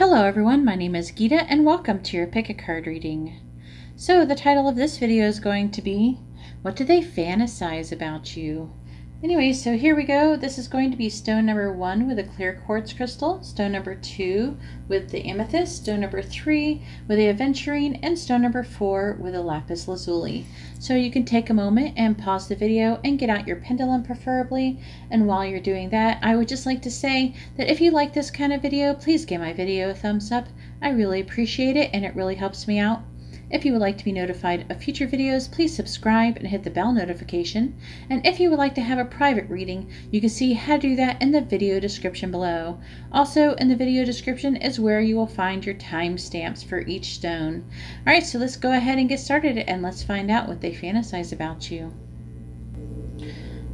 Hello everyone, my name is Geeta and welcome to your pick a card reading. So the title of this video is going to be, what do they fantasize about you? Anyway, so here we go. This is going to be stone number 1 with a clear quartz crystal, stone number 2 with the amethyst, stone number 3 with the aventurine, and stone number 4 with a lapis lazuli. So you can take a moment and pause the video and get out your pendulum preferably. And while you're doing that, I would just like to say that if you like this kind of video, please give my video a thumbs up. I really appreciate it and it really helps me out. If you would like to be notified of future videos, please subscribe and hit the bell notification. And if you would like to have a private reading, you can see how to do that in the video description below. Also, in the video description is where you will find your timestamps for each stone. Alright, so let's go ahead and get started and let's find out what they fantasize about you.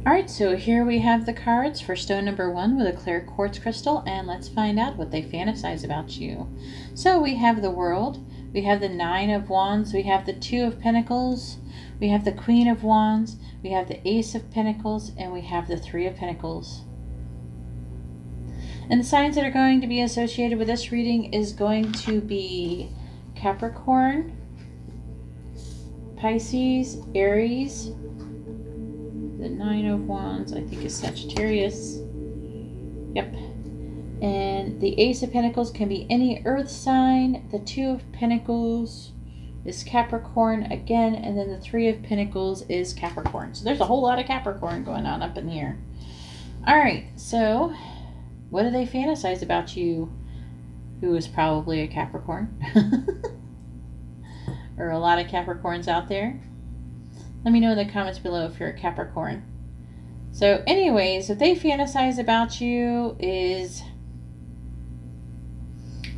Alright, so here we have the cards for stone number 1 with a clear quartz crystal, and let's find out what they fantasize about you. So we have the World. We have the 9 of Wands, we have the 2 of Pentacles, we have the Queen of Wands, we have the Ace of Pentacles, and we have the 3 of Pentacles. And the signs that are going to be associated with this reading is going to be Capricorn, Pisces, Aries, the 9 of Wands, I think is Sagittarius, yep. And the Ace of Pentacles can be any earth sign. The 2 of Pentacles is Capricorn again. And then the 3 of Pentacles is Capricorn. So there's a whole lot of Capricorn going on up in here. Alright, so what do they fantasize about you? Who is probably a Capricorn? Or a lot of Capricorns out there? Let me know in the comments below if you're a Capricorn. So anyways, what they fantasize about you is...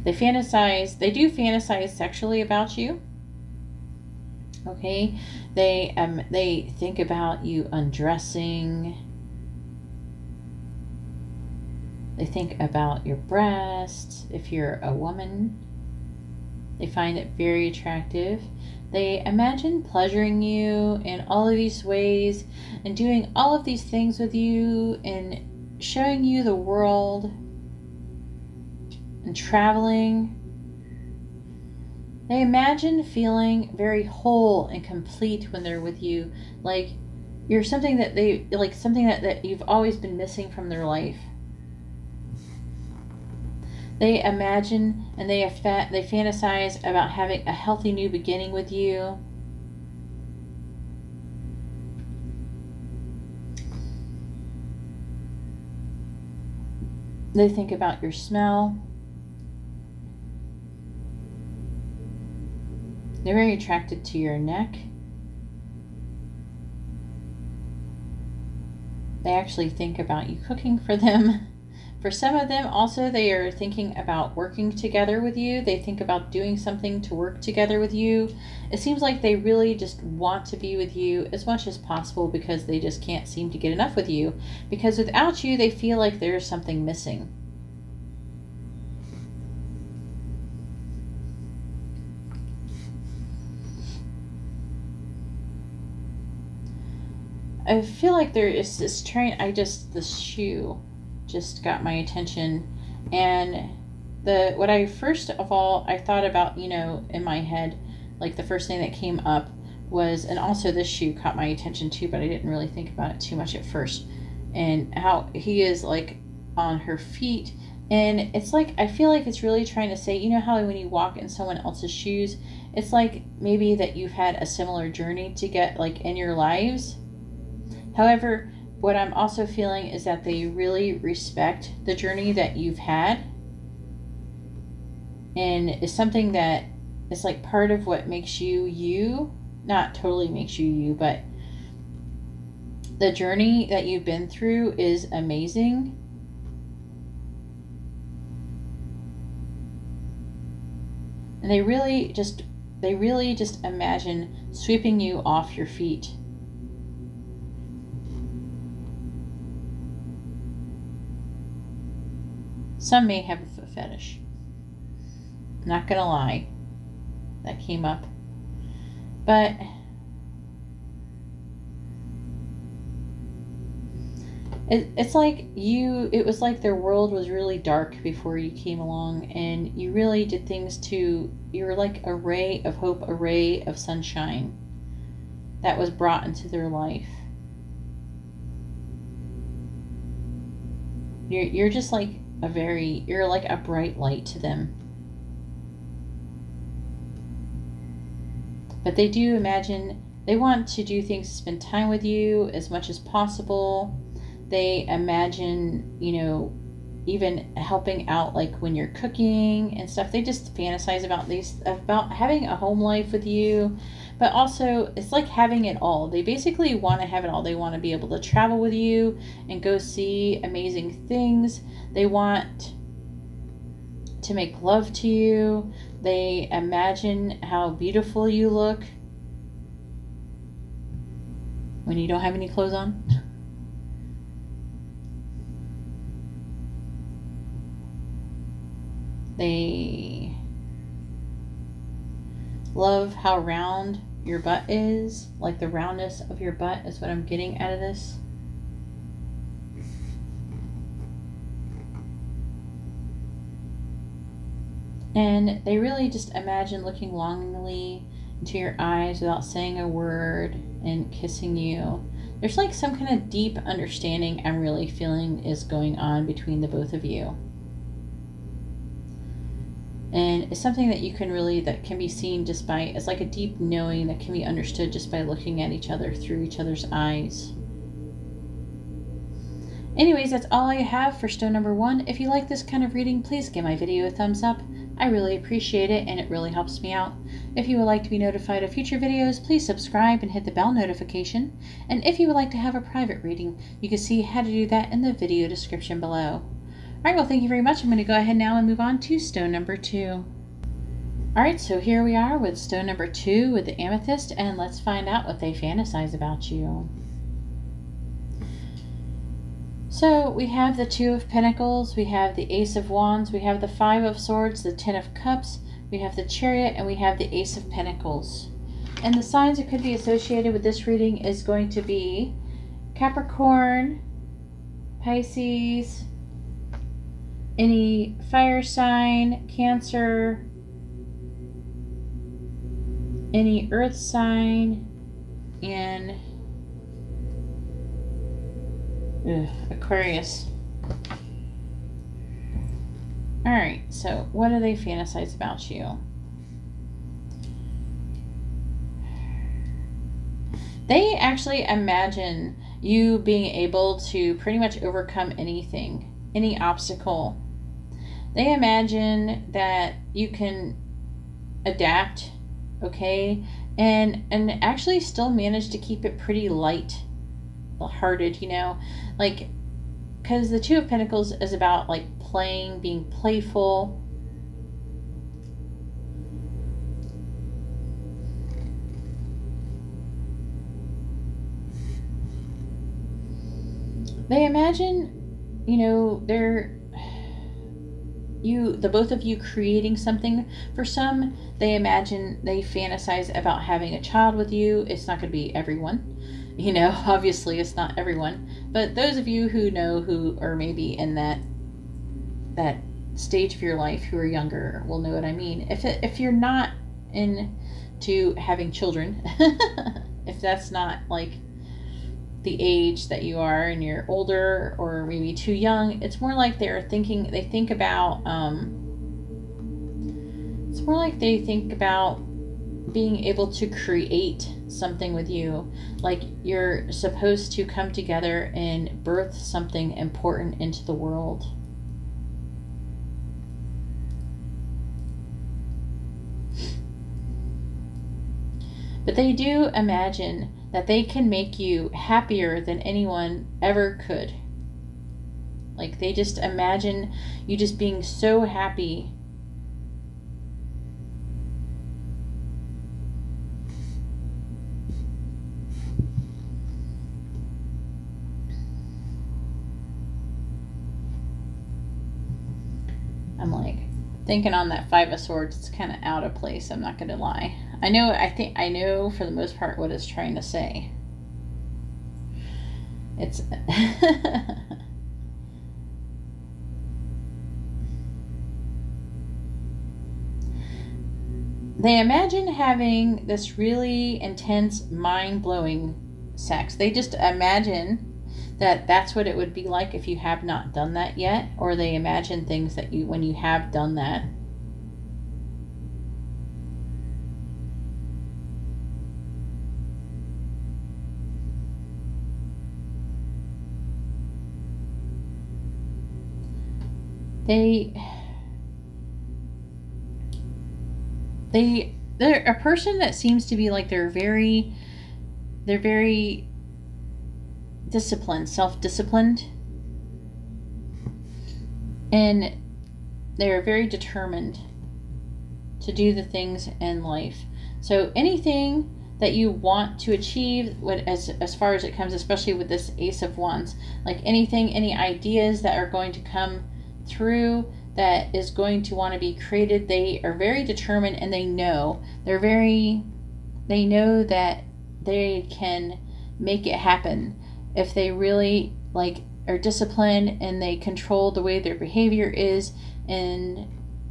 They do fantasize sexually about you. Okay, they think about you undressing. They think about your breasts. If you're a woman, they find it very attractive. They imagine pleasuring you in all of these ways and doing all of these things with you and showing you the world and traveling. They imagine feeling very whole and complete when they're with you, like you're something that that you've always been missing from their life. They imagine and they fantasize about having a healthy new beginning with you. They think about your smell. They're very attracted to your neck. They actually think about you cooking for them. For some of them, also, they are thinking about working together with you. They think about doing something to work together with you. It seems like they really just want to be with you as much as possible because they just can't seem to get enough with you. Because without you, they feel like there's something missing. I feel like there is this this shoe just got my attention, and what I first of all I thought about, you know, in my head, like the first thing that came up was, and also this shoe caught my attention too, but I didn't really think about it too much at first, and how he is like on her feet, and it's like I feel like it's really trying to say, you know how when you walk in someone else's shoes, it's like maybe that you've had a similar journey to get like in your lives. However, what I'm also feeling is that they really respect the journey that you've had, and is something that is like part of what makes you you. Not totally makes you you, but the journey that you've been through is amazing. And they really just imagine sweeping you off your feet. Some may have a foot fetish. Not gonna lie, that came up. But It's like it was like their world was really dark before you came along, and you really did things you were like a ray of hope, a ray of sunshine that was brought into their life. You're just like you're like a bright light to them. But they do imagine, they want to do things, spend time with you as much as possible. They imagine, even helping out, like when you're cooking and stuff. They just fantasize about having a home life with you. But also, it's like having it all. They basically want to have it all. They want to be able to travel with you and go see amazing things. They want to make love to you. They imagine how beautiful you look when you don't have any clothes on. They love how round your butt is. Like the roundness of your butt is what I'm getting out of this. And they really just imagine looking longingly into your eyes without saying a word and kissing you. There's like some kind of deep understanding I'm really feeling is going on between the both of you. And it's something that that can be seen just by, it's like a deep knowing that can be understood just by looking at each other through each other's eyes. Anyways, that's all I have for stone number 1. If you like this kind of reading, please give my video a thumbs up. I really appreciate it, and it really helps me out. If you would like to be notified of future videos, please subscribe and hit the bell notification. And if you would like to have a private reading, you can see how to do that in the video description below. Alright, well, thank you very much. I'm going to go ahead now and move on to stone number 2. Alright, so here we are with stone number 2 with the amethyst, and let's find out what they fantasize about you. So we have the 2 of Pentacles, we have the Ace of Wands, we have the 5 of Swords, the 10 of Cups, we have the Chariot, and we have the Ace of Pentacles. And the signs that could be associated with this reading is going to be Capricorn, Pisces, any fire sign, Cancer, any earth sign, and Aquarius. Alright, so what do they fantasize about you? They actually imagine you being able to pretty much overcome anything, any obstacle. They imagine that you can adapt, okay, and actually still manage to keep it pretty light-hearted, like, because the 2 of Pentacles is about like playing, being playful. They imagine, the both of you creating something. For some, they fantasize about having a child with you. It's not going to be everyone. Obviously it's not everyone. But those of you who are maybe in that stage of your life, who are younger, will know what I mean. If you're not into having children, if that's not like the age that you are and you're older or maybe too young, it's more like they think about being able to create something with you. Like you're supposed to come together and birth something important into the world. But they do imagine that they can make you happier than anyone ever could. Like they just imagine you just being so happy. I'm like thinking on that 5 of Swords, it's kind of out of place, I'm not going to lie. I know for the most part what it's trying to say. It's they imagine having this really intense, mind-blowing sex. They just imagine that that's what it would be like if you have not done that yet, or they imagine things that you, when you have done that. They're a person that seems to be like they're very disciplined, self-disciplined, and they're very determined to do the things in life. So anything that you want to achieve, as far as it comes, especially with this Ace of Wands, like any ideas that are going to come through that is going to want to be created, they are very determined, and they know that they can make it happen if they really are disciplined and they control the way their behavior is in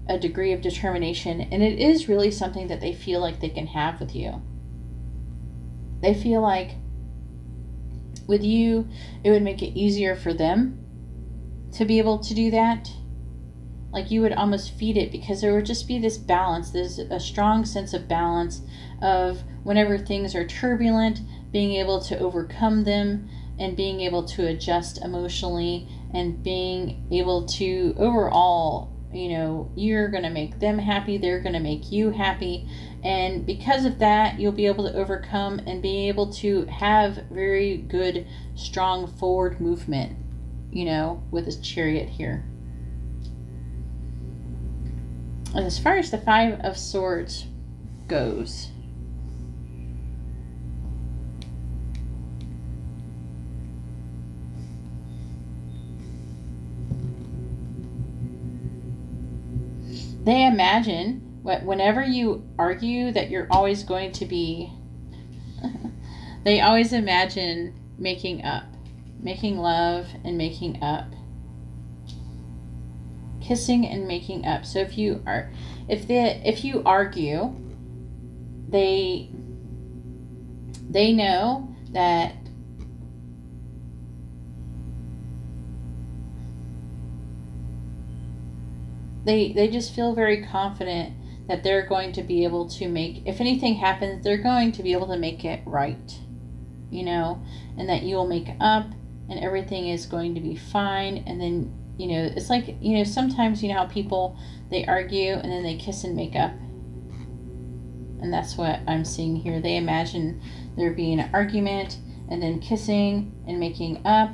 a degree of determination. And it is really something that they feel like they can have with you. They feel like with you it would make it easier for them to be able to do that. Like you would almost feed it, because there would just be this balance. There's a strong sense of balance of whenever things are turbulent, being able to overcome them and being able to adjust emotionally and being able to overall, you're going to make them happy, they're going to make you happy. And because of that, you'll be able to overcome and be able to have very good, strong forward movement, with this Chariot here. And as far as the Five of Swords goes, they imagine whenever you argue that you're always going to be, they always imagine making up, making love and making up, kissing and making up. So if you argue, they know that they just feel very confident that they're going to be able to make, if anything happens, they're going to be able to make it right, and that you'll make up and everything is going to be fine. And then it's like, sometimes how people, they argue and then they kiss and make up. And that's what I'm seeing here. They imagine there being an argument and then kissing and making up.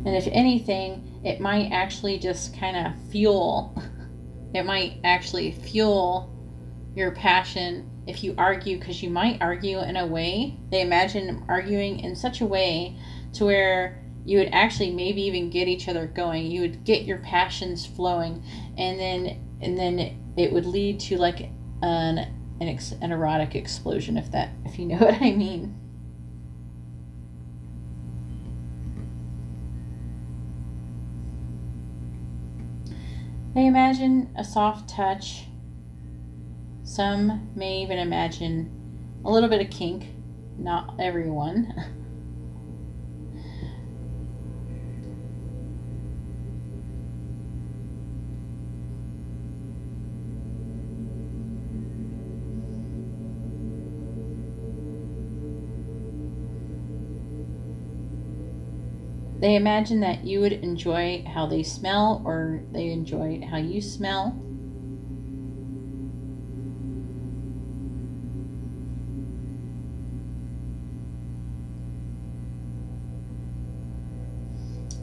And if anything, it might actually just kind of fuel, it might actually fuel your passion if you argue, because you might argue in a way, they imagine arguing in such a way to where you would actually maybe even get each other going. You would get your passions flowing, and then it would lead to like an erotic explosion, if you know what I mean. They imagine a soft touch. Some may even imagine a little bit of kink. Not everyone. They imagine that you would enjoy how they smell, or they enjoy how you smell.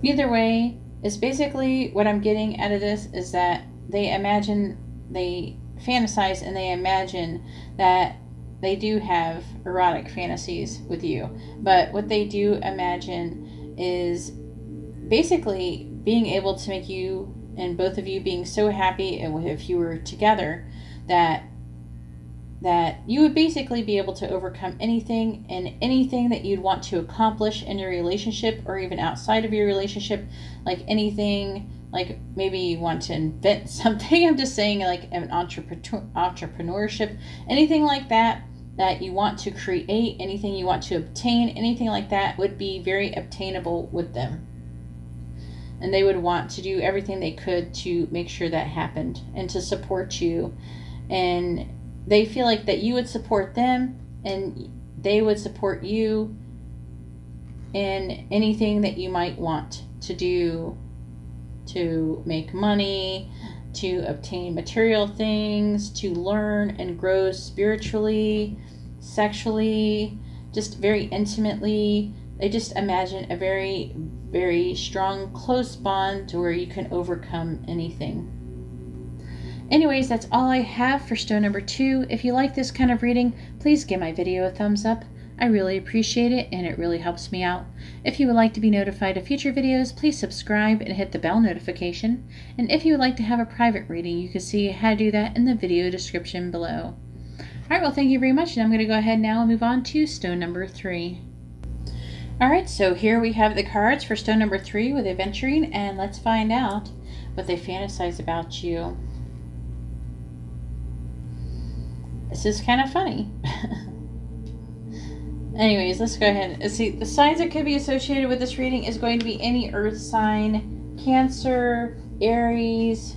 Either way, is basically what I'm getting out of this is that they imagine, they fantasize, and they imagine that they do have erotic fantasies with you. But what they do imagine is basically being able to make you and both of you being so happy if you were together, that you would basically be able to overcome anything and anything that you'd want to accomplish in your relationship or even outside of your relationship, like anything, like maybe you want to invent something. I'm just saying, like an entrepreneurship, anything like that you want to create, anything you want to obtain, anything like that would be very obtainable with them. And they would want to do everything they could to make sure that happened and to support you. And they feel like that you would support them and they would support you in anything that you might want to do to make money, to obtain material things, to learn and grow spiritually, sexually, just very intimately. They just imagine a very, very strong, close bond to where you can overcome anything. Anyways, that's all I have for stone number 2. If you like this kind of reading, please give my video a thumbs up. I really appreciate it and it really helps me out. If you would like to be notified of future videos, please subscribe and hit the bell notification. And if you would like to have a private reading, you can see how to do that in the video description below. Alright, well thank you very much, and I'm going to go ahead now and move on to stone number 3. Alright, so here we have the cards for stone number 3 with adventuring, and let's find out what they fantasize about you. This is kind of funny. Anyways, let's go ahead and see. The signs that could be associated with this reading is going to be any earth sign, Cancer, Aries,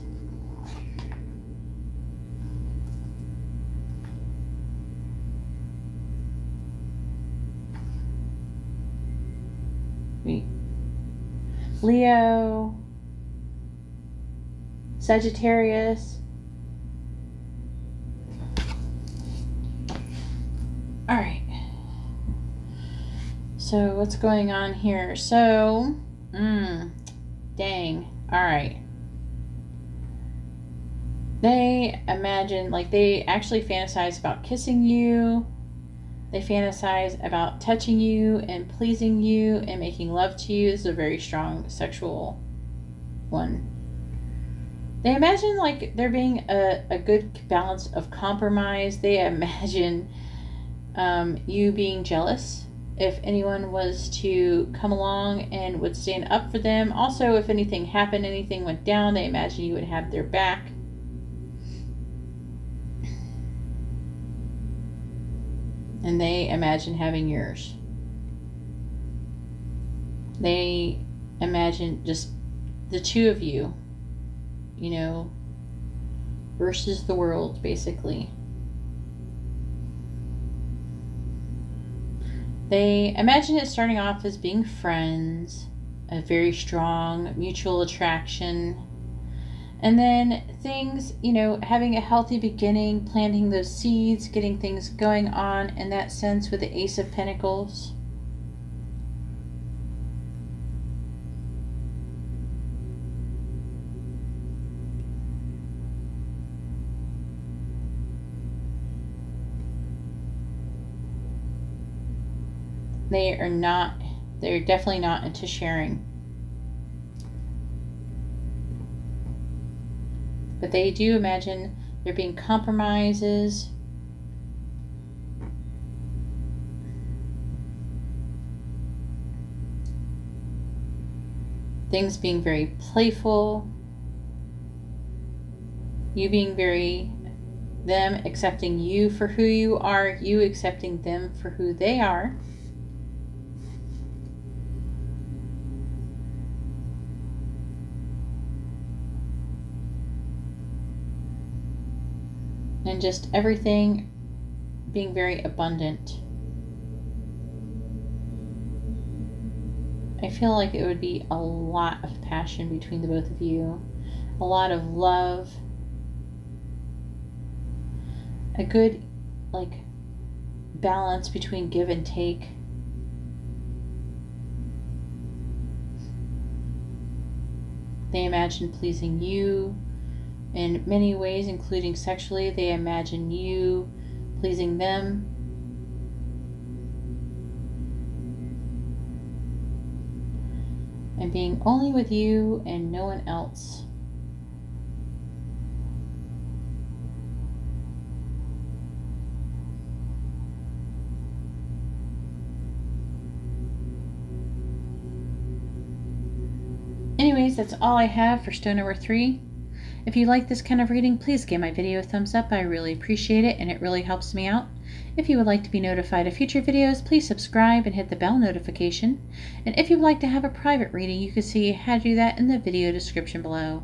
Leo, Sagittarius. All right. So what's going on here? So, dang. All right. They imagine, like, they actually fantasize about kissing you. They fantasize about touching you and pleasing you and making love to you. This is a very strong sexual one. They imagine, like, there being a good balance of compromise. They imagine you being jealous if anyone was to come along and would stand up for them. Also, if anything happened, anything went down, they imagine you would have their back. And they imagine having yours. They imagine just the two of you, you know, versus the world, basically. They imagine it starting off as being friends, a very strong mutual attraction, and then things, you know, having a healthy beginning, planting those seeds, getting things going on in that sense with the Ace of Pentacles. They're definitely not into sharing. But they do imagine there being compromises. Things being very playful. You being them accepting you for who you are, you accepting them for who they are. And just everything being very abundant. I feel like it would be a lot of passion between the both of you. A lot of love. A good, like, balance between give and take. They imagine pleasing you in many ways, including sexually. They imagine you pleasing them. And being only with you and no one else. Anyways, that's all I have for stone number 3. If you like this kind of reading, please give my video a thumbs up. I really appreciate it, and it really helps me out. If you would like to be notified of future videos, please subscribe and hit the bell notification. And if you would like to have a private reading, you can see how to do that in the video description below.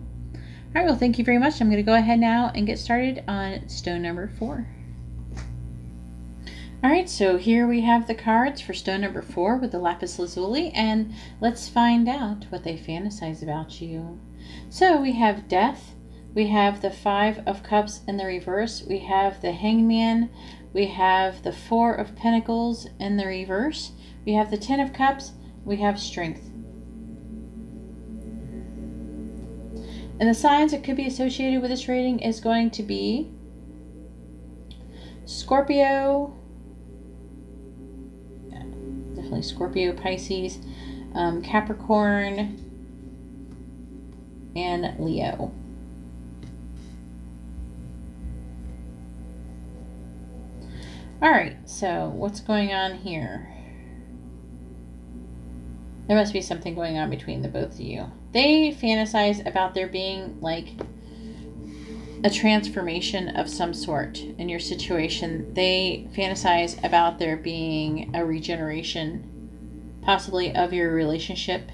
Alright, well, thank you very much. I'm going to go ahead now and get started on stone number 4. Alright, so here we have the cards for stone number 4 with the lapis lazuli, and let's find out what they fantasize about you. So we have death, we have the 5 of cups in the reverse, we have the hangman, we have the 4 of pentacles in the reverse, we have the 10 of cups, we have strength. And the signs that could be associated with this reading is going to be Scorpio, definitely Scorpio, Pisces, Capricorn, and Leo. Alright, so what's going on here? There must be something going on between the both of you. They fantasize about there being like a transformation of some sort in your situation. They fantasize about there being a regeneration, possibly of your relationship.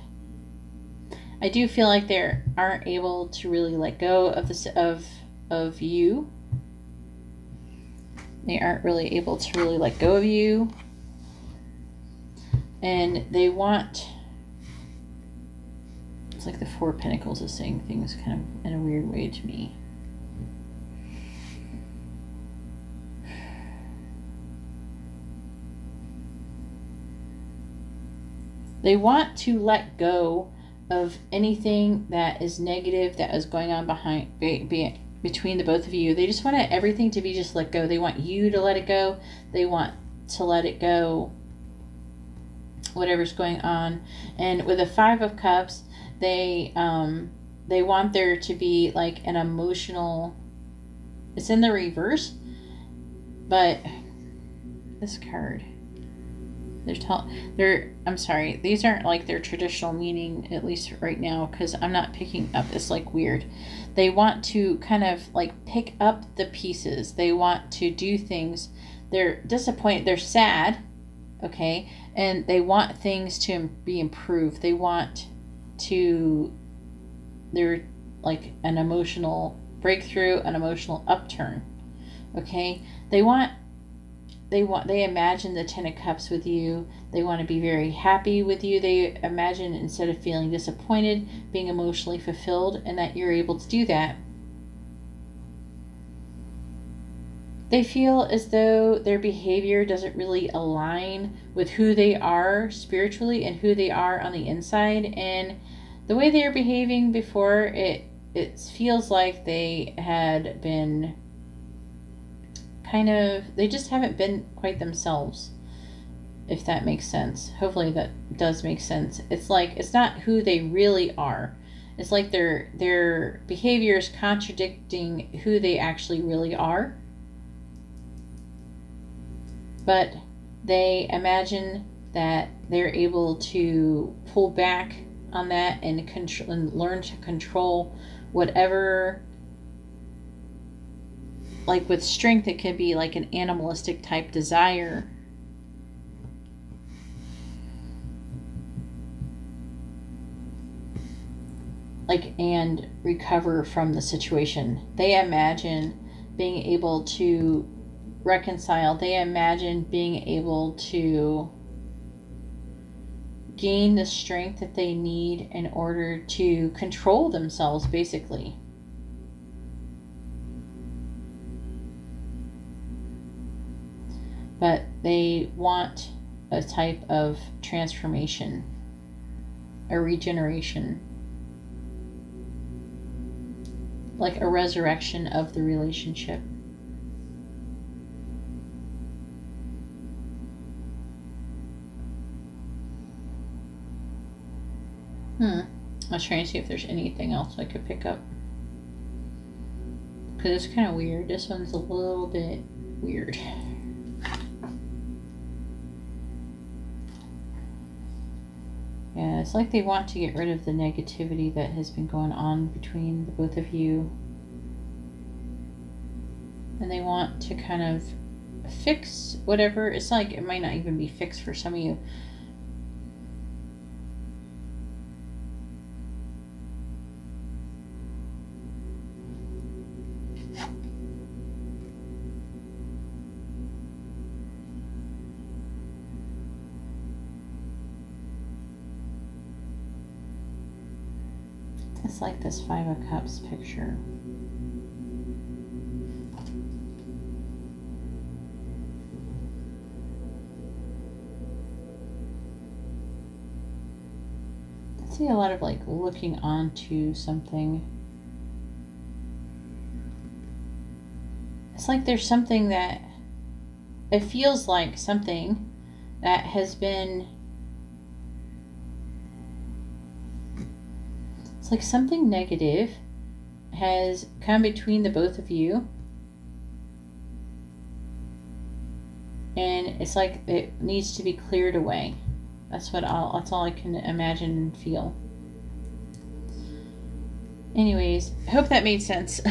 I do feel like they aren't able to really let go of this of you. They aren't really able to really let go of you. And they want, it's like the 4 of Pentacles is saying things kind of in a weird way to me. They want to let go of anything that is negative that is going on between the both of you. They just want everything to be just let go. They want you to let it go. They want to let it go, whatever's going on. And with the 5 of cups, they want there to be like an emotional, it's in the reverse, but this card, I'm sorry, these aren't like their traditional meaning, at least right now, because I'm not picking up this like weird. They want to kind of like pick up the pieces. They want to do things. They're disappointed. They're sad. Okay. And they want things to be improved. They want to, they're like an emotional breakthrough, an emotional upturn. Okay. They imagine the 10 of cups with you. They want to be very happy with you. They imagine, instead of feeling disappointed, being emotionally fulfilled, and that you're able to do that. They feel as though their behavior doesn't really align with who they are spiritually and who they are on the inside. And the way they are behaving before, it feels like they had been they just haven't been quite themselves, if that makes sense. Hopefully that does make sense. It's like, it's not who they really are. It's like their behavior is contradicting who they actually really are. But they imagine that they're able to pull back on that and learn to control whatever. Like with strength, it could be like an animalistic type desire. And recover from the situation. They imagine being able to reconcile. They imagine being able to gain the strength that they need in order to control themselves, basically. But they want a type of transformation, a regeneration, like a resurrection of the relationship. I was trying to see if there's anything else I could pick up, because it's kind of weird. This one's a little bit weird. Yeah, it's like they want to get rid of the negativity that has been going on between the both of you. And they want to kind of fix whatever. It's like it might not even be fixed for some of you. It's like this Five of Cups picture. I see a lot of like looking onto something. It's like there's something that it feels like something that has been, it's like something negative has come between the both of you, and it's like it needs to be cleared away. That's all I can imagine and feel. Anyways, I hope that made sense.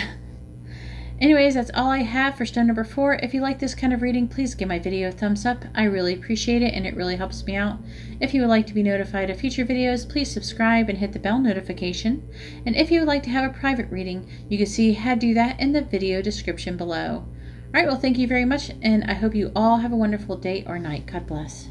Anyways, that's all I have for stone number 4. If you like this kind of reading, please give my video a thumbs up. I really appreciate it, and it really helps me out. If you would like to be notified of future videos, please subscribe and hit the bell notification. And if you would like to have a private reading, you can see how to do that in the video description below. Alright, well, thank you very much, and I hope you all have a wonderful day or night. God bless.